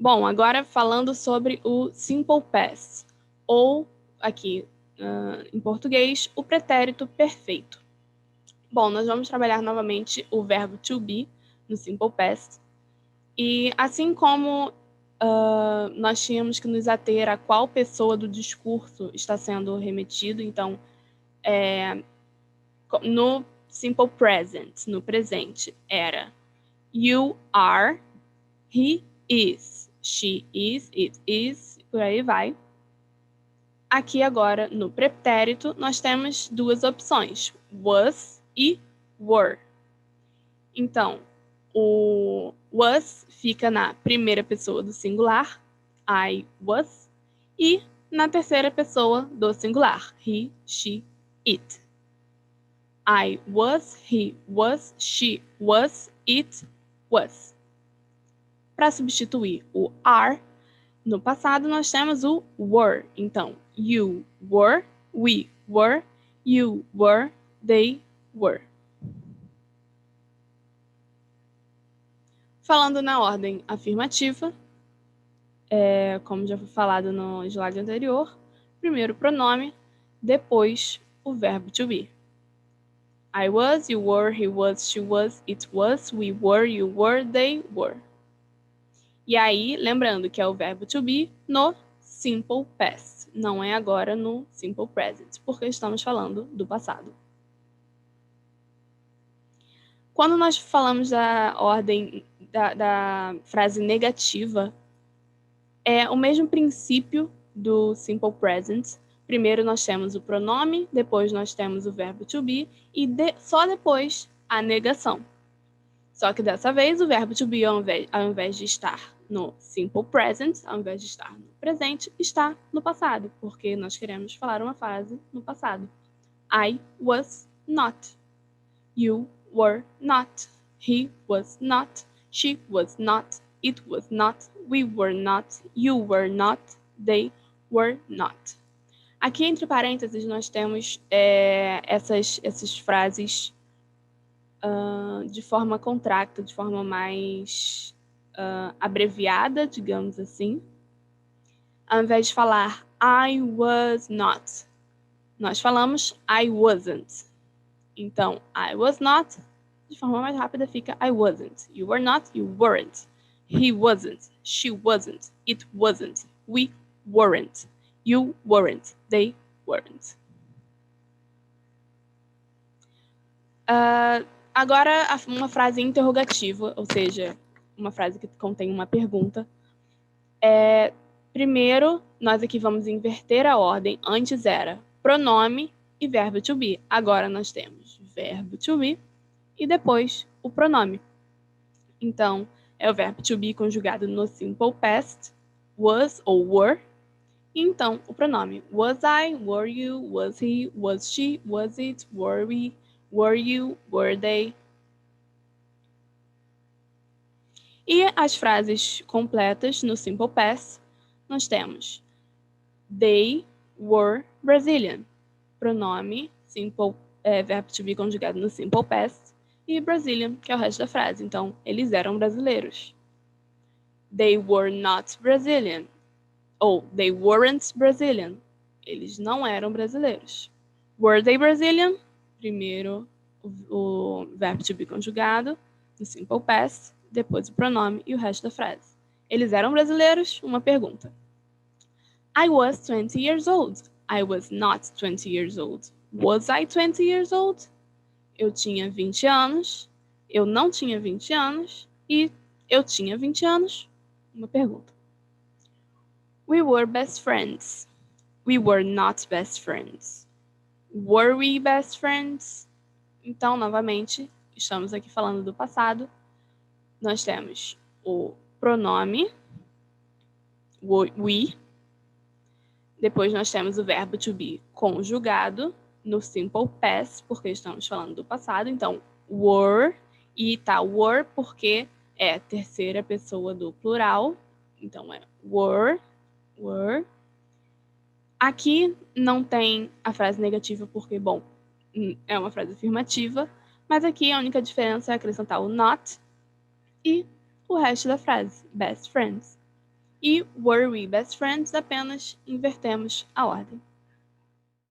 Bom, agora falando sobre o simple past, ou aqui em português, o pretérito perfeito. Bom, nós vamos trabalhar novamente o verbo to be no simple past. E assim como nós tínhamos que nos ater a qual pessoa do discurso está sendo remetido, então, no simple present, no presente, era you are, he is, she is, it is, por aí vai. Aqui agora, no pretérito, nós temos duas opções, was e were. Então, o was fica na primeira pessoa do singular, I was, e na terceira pessoa do singular, he, she, it. I was, he was, she was, it was. Para substituir o are, no passado nós temos o were. Então, you were, we were, you were, they were. Falando na ordem afirmativa, como já foi falado no slide anterior, primeiro o pronome, depois o verbo to be. I was, you were, he was, she was, it was, we were, you were, they were. E aí, lembrando que é o verbo to be no simple past, não é agora no simple present, porque estamos falando do passado. Quando nós falamos da ordem da frase negativa, é o mesmo princípio do simple present. Primeiro nós temos o pronome, depois nós temos o verbo to be e só depois a negação. Só que dessa vez o verbo to be, ao invés de estar no simple present, ao invés de estar no presente, está no passado, porque nós queremos falar uma frase no passado. I was not. You were not. He was not. She was not. It was not. We were not. You were not. They were not. Aqui entre parênteses nós temos essas frases de forma contracta, de forma mais abreviada, digamos assim. Ao invés de falar I was not, nós falamos I wasn't. Então, I was not, de forma mais rápida fica I wasn't. You were not, you weren't. He wasn't, she wasn't, it wasn't, we weren't, you weren't, they weren't. Agora, uma frase interrogativa, ou seja, uma frase que contém uma pergunta. Primeiro, nós aqui vamos inverter a ordem. Antes era pronome e verbo to be. Agora nós temos verbo to be e depois o pronome. Então, é o verbo to be conjugado no simple past, was ou were. E então, o pronome was I, were you, was he, was she, was it, were we, were you, were they. E as frases completas no simple past, nós temos they were Brazilian. Pronome, verbo to be conjugado no simple past. E Brazilian, que é o resto da frase. Então, eles eram brasileiros. They were not Brazilian. Ou they weren't Brazilian. Eles não eram brasileiros. Were they Brazilian? Primeiro o verbo to be conjugado no simple past, depois o pronome e o resto da frase. Eles eram brasileiros? Uma pergunta. I was 20 years old. I was not 20 years old. Was I 20 years old? Eu tinha 20 anos. Eu não tinha 20 anos. E eu tinha 20 anos? Uma pergunta. We were best friends. We were not best friends. Were we best friends? Então, novamente, estamos aqui falando do passado. Nós temos o pronome, we. Depois nós temos o verbo to be conjugado no simple past, porque estamos falando do passado. Então, were, e tá were porque é terceira pessoa do plural. Então, é were. Aqui não tem a frase negativa porque, bom, é uma frase afirmativa, mas aqui a única diferença é acrescentar o not e o resto da frase, best friends. E were we best friends, apenas invertemos a ordem.